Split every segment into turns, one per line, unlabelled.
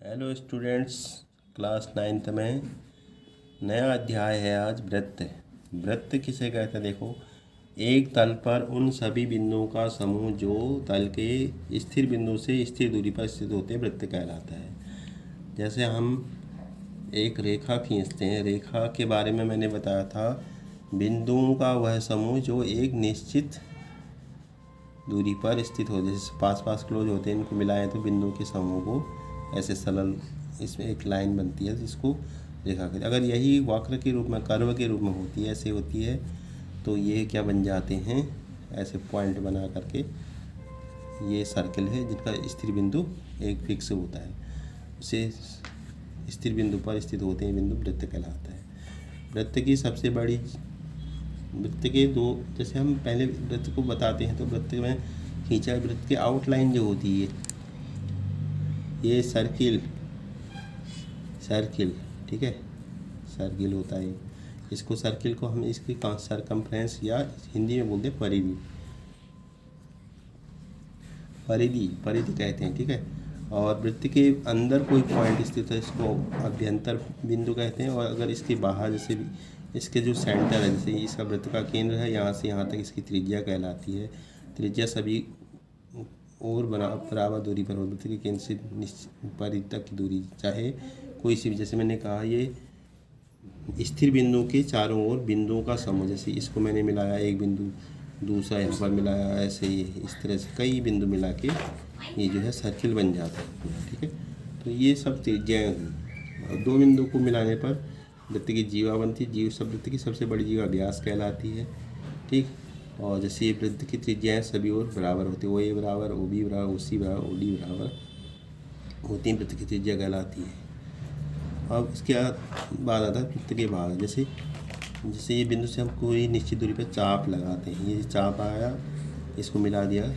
Hello students, class 9th में नया अध्याय है आज वृत्त। वृत्त किसे कहते हैं? देखो, एक तल पर उन सभी बिंदुओं का समूह जो तल के स्थिर बिंदु से स्थिर दूरी पर स्थित होते हैं वृत्त कहलाता है। जैसे हम एक रेखा खींचते हैं, रेखा के बारे में मैंने बताया था, बिंदुओं का वह समूह जो एक निश्चित दूरी पर स्थित हो, जैसे पास पास क्लोज होते हैं, इनको मिलाएं तो बिंदुओं के समूह को ऐसे सरल इसमें एक लाइन बनती है जिसको रेखा कहते हैं। अगर यही वक्र के रूप में, कर्व के रूप में होती है, ऐसे होती है, तो ये क्या बन जाते हैं? ऐसे पॉइंट बना करके ये सर्कल है जिनका स्थिर बिंदु एक फिक्स होता है, उसे स्थिर बिंदु पर स्थित होते हैं बिंदु वृत्त कहलाता है। वृत्त की सबसे बड़ी, वृत्त के दो, जैसे हम पहले वृत्त को बताते हैं तो वृत्त में खींचा वृत्त की आउटलाइन जो होती है, ये सर्किल, ठीक है, सर्किल होता है। इसको सर्किल को हम इसकी सरकमफ्रेंस या हिंदी में बोलते हैं परिधि, परिधि कहते हैं, ठीक है। और वृत्त के अंदर कोई पॉइंट स्थित है इसको अभ्यंतर बिंदु कहते हैं। और अगर इसके बाहर, जैसे भी इसके जो सेंटर है, जैसे इसका वृत्त का केंद्र है, यहाँ से यहाँ तक इसकी त्रिज्या कहलाती है। त्रिज्या सभी और बराबर दूरी पर हो, वृत्त के केंद्र से निश्चित परिधि तक की दूरी, चाहे कोई सी भी, जैसे मैंने कहा ये स्थिर बिंदु के चारों ओर बिंदुओं का समूह, जैसे इसको मैंने मिलाया एक बिंदु, दूसरा यहाँ पर मिलाया, ऐसे ही इस तरह से कई बिंदु मिला के ये जो है सर्किल बन जाता है, ठीक है। तो ये सब त्रिज्याएँ हुई। दो बिंदु को मिलाने पर वृत्त की जीवा बनती है। जीव सब वृत्त की सबसे बड़ी जीवा व्यास कहलाती है, ठीक। और जैसे ये वृत्त की त्रिज्याएँ सभी ओर बराबर होती है, ओ ए बराबर, ओ बी बराबर, ओ सी बराबर, ओ डी बराबर होती है, वृत्त की त्रिज्या कहलाती है। अब इसके बाद आता है वृत्त के भाग। जैसे ये बिंदु से हम कोई निश्चित दूरी पर चाप लगाते हैं, ये चाप आया, इसको मिला दिया,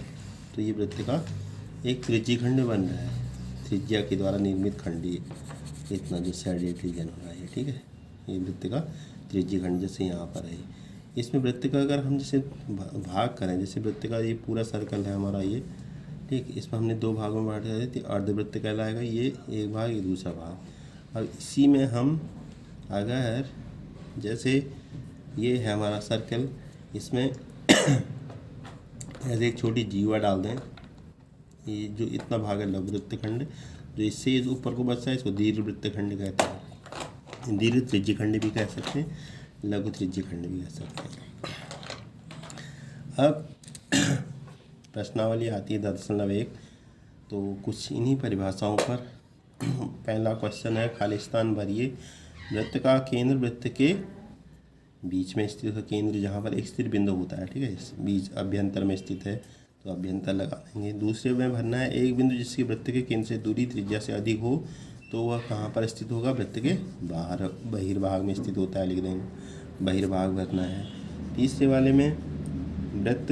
तो ये वृत्त का एक त्रिज्यीखंड बन रहा है, त्रिज्या के द्वारा निर्मित खंड, इतना जो सैडेड रीजन हो रहा है, ठीक है, ये वृत्त का त्रिज्यीखंड जैसे यहाँ पर है। इसमें वृत्त का अगर हम जैसे भाग करें, जैसे वृत्त का ये पूरा सर्कल है हमारा ये, ठीक, इसमें हमने दो भागों में बांटा है, तो अर्धवृत्त कहलाएगा, ये एक भाग, ये दूसरा भाग। अब इसी में हम अगर जैसे ये है हमारा सर्कल, इसमें ऐसे एक छोटी जीवा डाल दें, ये जो इतना भाग है लघु वृत्तखंड, जो इससे ये ऊपर को बचता है इसको दीर्घ वृत्तखंड कहते हैं। दीर्घ त्रिज्यखंड भी कह सकते हैं, लघु त्रिज्यखंड भी कह सकते हैं। अब प्रश्नावली आती है 10.1, तो कुछ इन्हीं परिभाषाओं पर। पहला क्वेश्चन है, खाली स्थान भरिए। वृत्त का केंद्र वृत्त के बीच में स्थित है, केंद्र जहाँ पर एक स्थिर बिंदु होता है, ठीक है, इस बीच अभ्यंतर में स्थित है, तो अभ्यंतर लगा देंगे। दूसरे में भरना है, एक बिंदु जिसकी वृत्त के केंद्र से दूरी त्रिज्या से अधिक हो, तो वह कहाँ पर स्थित होगा? वृत्त के बाहर, बहिर्भाग में स्थित होता है, लिख देंगे, बहिर्भाग भरना है। तीसरे वाले में वृत्त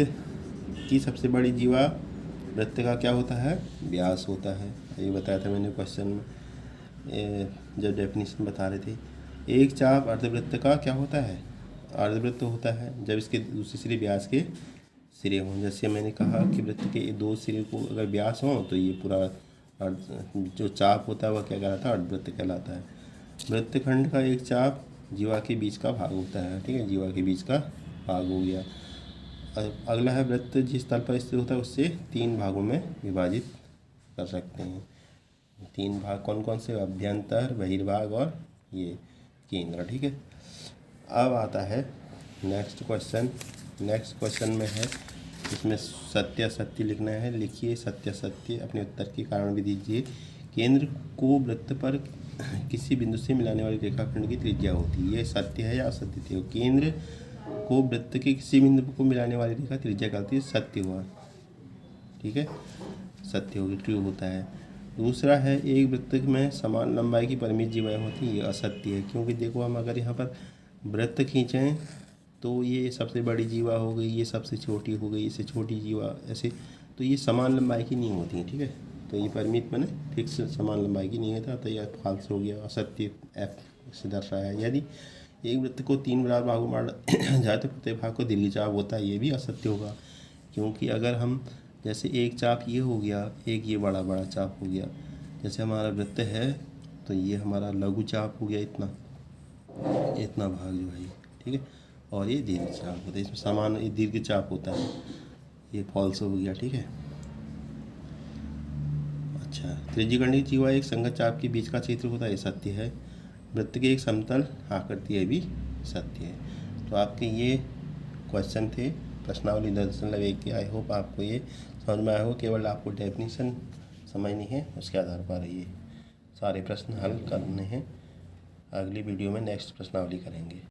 की सबसे बड़ी जीवा वृत्त का क्या होता है? व्यास होता है। ये बताया था मैंने क्वेश्चन में जब डेफिनेशन बता रहे थे। एक चाप अर्धवृत्त का क्या होता है? अर्धवृत्त होता है जब इसके दूसरे सिरे व्यास के सिरे हों। जैसे मैंने कहा कि वृत्त के दो सिरे को अगर व्यास हों तो ये पूरा जो चाप होता है वह क्या कहलाता है? अर्धवृत्त कहलाता है। वृत्तखंड का एक चाप जीवा के बीच का भाग होता है, ठीक है, जीवा के बीच का भाग हो गया। अगला है, वृत्त जिस तल पर स्थित होता है उससे तीन भागों में विभाजित कर सकते हैं। तीन भाग कौन कौन से? अभ्यंतर, बहिर्भाग और ये केंद्र, ठीक है। अब आता है नेक्स्ट क्वेश्चन में है, इसमें सत्य असत्य लिखना है। लिखिए सत्य असत्य, अपने उत्तर के कारण भी दीजिए। केंद्र को वृत्त पर किसी बिंदु से मिलाने वाली रेखाखंड की त्रिज्या होती है, ये सत्य है या असत्य थे? केंद्र को वृत्त के किसी बिंदु को मिलाने वाली रेखा त्रिज्या कहती है, सत्य हुआ, ठीक है, सत्य होगी, ट्रू होता है। दूसरा है, एक वृत्त में समान लंबाई की परिमित जीवाएँ होती है, ये असत्य है, क्योंकि देखो हम अगर यहाँ पर वृत्त खींचें तो ये सबसे बड़ी जीवा हो गई, ये सबसे छोटी हो गई, इससे छोटी जीवा, ऐसे, तो ये समान लंबाई की नहीं होती है, ठीक है। तो ये परिमित मैंने फिक्स समान लंबाई की नहीं है था, तो यह फाल्स हो गया, असत्य एफ से दर्शाया है। यदि एक वृत्त को तीन बराबर भागों में बांटा जाए तो प्रत्येक भाग को दीर्घ चाप होता है, ये भी असत्य होगा, क्योंकि अगर हम जैसे एक चाप ये हो गया, एक ये बड़ा चाप हो गया, जैसे हमारा वृत्त है तो ये हमारा लघु चाप हो गया, इतना भाग जो है, ठीक है। और ये दीर्घ चाप होता है, इसमें समान ये दीर्घ चाप होता है, ये फॉल्स हो गया, ठीक है। अच्छा, त्रिज्यीखंडी जीवा एक संगत चाप के बीच का क्षेत्र होता है, ये सत्य है। वृत्त की एक समतल आकृति है, भी सत्य है। तो आपके ये क्वेश्चन थे प्रश्नावली 10.1 की। आई होप आपको ये समझ में आया हो। केवल आपको डेफिनेशन समझनी है, उसके आधार पर ये सारे प्रश्न हल करने हैं। अगली वीडियो में नेक्स्ट प्रश्नावली करेंगे।